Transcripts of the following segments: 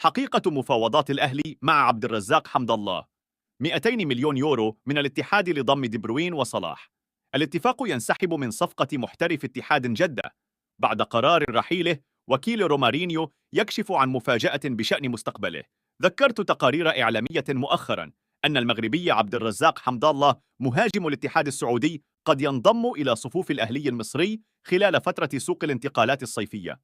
حقيقة مفاوضات الأهلي مع عبد الرزاق حمد الله 200 مليون يورو من الاتحاد لضم دي بروين وصلاح. الاتفاق ينسحب من صفقة محترف اتحاد جدة بعد قرار رحيله. وكيل رومارينيو يكشف عن مفاجأة بشأن مستقبله. ذكرت تقارير إعلامية مؤخرا أن المغربي عبد الرزاق حمد الله مهاجم الاتحاد السعودي قد ينضم إلى صفوف الأهلي المصري خلال فترة سوق الانتقالات الصيفية.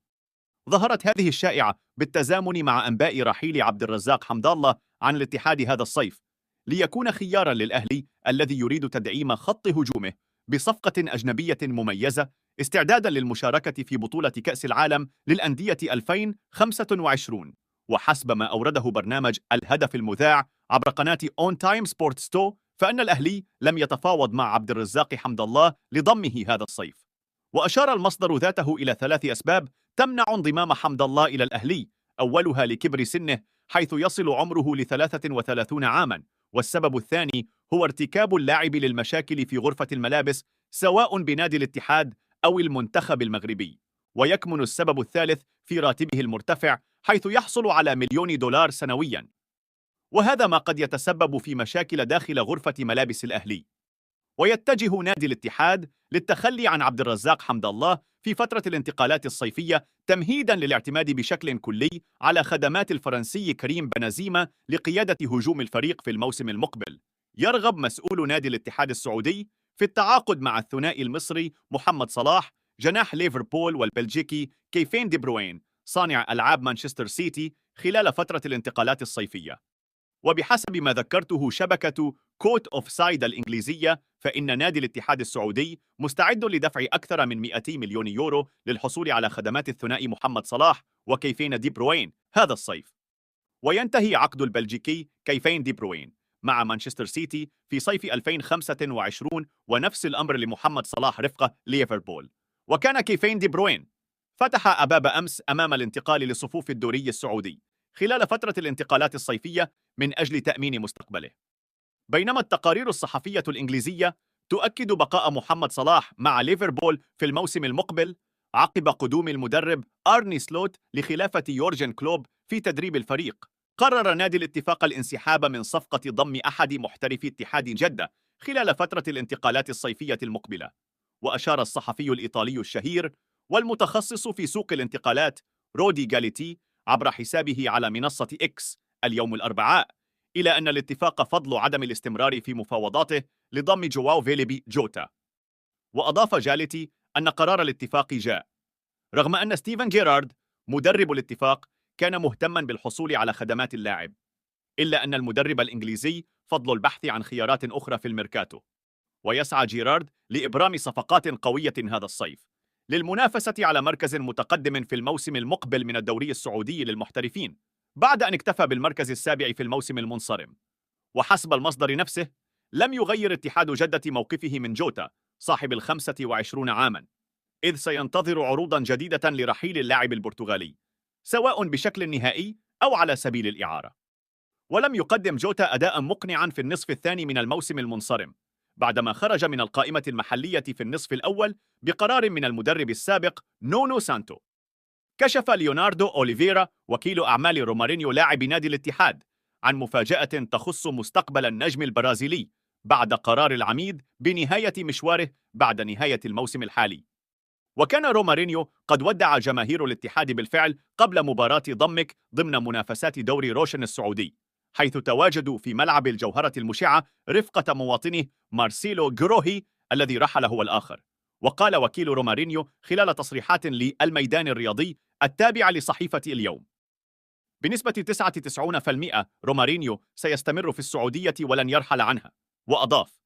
ظهرت هذه الشائعة بالتزامن مع أنباء رحيل عبد الرزاق حمد الله عن الاتحاد هذا الصيف، ليكون خيارا للأهلي الذي يريد تدعيم خط هجومه بصفقة أجنبية مميزة استعدادا للمشاركة في بطولة كأس العالم للأندية 2025. وحسب ما أورده برنامج الهدف المذاع عبر قناة أون تايم سبورتس 2، فإن الأهلي لم يتفاوض مع عبد الرزاق حمد الله لضمه هذا الصيف. وأشار المصدر ذاته إلى 3 أسباب تمنع انضمام حمد الله إلى الأهلي، أولها لكبر سنه حيث يصل عمره ل33 عاما، والسبب الثاني هو ارتكاب اللاعب للمشاكل في غرفة الملابس سواء بنادي الاتحاد أو المنتخب المغربي. ويكمن السبب الثالث في راتبه المرتفع حيث يحصل على $1,000,000 سنويا، وهذا ما قد يتسبب في مشاكل داخل غرفة ملابس الأهلي. ويتجه نادي الاتحاد للتخلي عن عبد الرزاق حمد الله في فترة الانتقالات الصيفية تمهيدا للاعتماد بشكل كلي على خدمات الفرنسي كريم بنزيما لقيادة هجوم الفريق في الموسم المقبل. يرغب مسؤول نادي الاتحاد السعودي في التعاقد مع الثنائي المصري محمد صلاح جناح ليفربول والبلجيكي كيفين دي بروين صانع ألعاب مانشستر سيتي خلال فترة الانتقالات الصيفية. وبحسب ما ذكرته شبكة كوت أوف سايد الإنجليزية، فإن نادي الاتحاد السعودي مستعد لدفع أكثر من 200 مليون يورو للحصول على خدمات الثنائي محمد صلاح وكيفين دي بروين هذا الصيف. وينتهي عقد البلجيكي كيفين دي بروين مع مانشستر سيتي في صيف 2025، ونفس الأمر لمحمد صلاح رفقة ليفربول. وكان كيفين دي بروين فتح أباب أمس أمام الانتقال لصفوف الدوري السعودي خلال فترة الانتقالات الصيفية من أجل تأمين مستقبله. بينما التقارير الصحفية الإنجليزية تؤكد بقاء محمد صلاح مع ليفربول في الموسم المقبل عقب قدوم المدرب آرني سلوت لخلافة يورجن كلوب في تدريب الفريق. قرر نادي الاتفاق الانسحاب من صفقة ضم أحد محترفي اتحاد جدة خلال فترة الانتقالات الصيفية المقبلة. وأشار الصحفي الإيطالي الشهير والمتخصص في سوق الانتقالات رودي غاليتي عبر حسابه على منصة إكس اليوم الأربعاء إلى أن الاتفاق فضل عدم الاستمرار في مفاوضاته لضم جواو فيليبي جوتا. وأضاف جاليتي أن قرار الاتفاق جاء رغم أن ستيفن جيرارد مدرب الاتفاق كان مهتما بالحصول على خدمات اللاعب، إلا أن المدرب الإنجليزي فضل البحث عن خيارات أخرى في الميركاتو. ويسعى جيرارد لإبرام صفقات قوية هذا الصيف للمنافسة على مركز متقدم في الموسم المقبل من الدوري السعودي للمحترفين، بعد أن اكتفى بالمركز السابع في الموسم المنصرم. وحسب المصدر نفسه لم يغير اتحاد جدة موقفه من جوتا صاحب 25 عاما، إذ سينتظر عروضا جديدة لرحيل اللاعب البرتغالي سواء بشكل نهائي أو على سبيل الإعارة. ولم يقدم جوتا أداء مقنعا في النصف الثاني من الموسم المنصرم بعدما خرج من القائمة المحلية في النصف الأول بقرار من المدرب السابق نونو سانتو. كشف ليوناردو أوليفيرا وكيل أعمال رومارينيو لاعب نادي الاتحاد عن مفاجأة تخص مستقبل النجم البرازيلي بعد قرار العميد بنهاية مشواره بعد نهاية الموسم الحالي. وكان رومارينيو قد ودع جماهير الاتحاد بالفعل قبل مباراة ضمك ضمن منافسات دوري روشن السعودي، حيث تواجدوا في ملعب الجوهرة المشعة رفقة مواطنه مارسيلو جروهي الذي رحل هو الآخر. وقال وكيل رومارينيو خلال تصريحات للميدان الرياضي التابع لصحيفة اليوم بنسبة 99% رومارينيو سيستمر في السعودية ولن يرحل عنها. وأضاف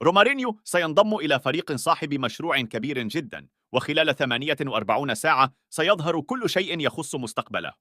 رومارينيو سينضم إلى فريق صاحب مشروع كبير جدا، وخلال 48 ساعة سيظهر كل شيء يخص مستقبله.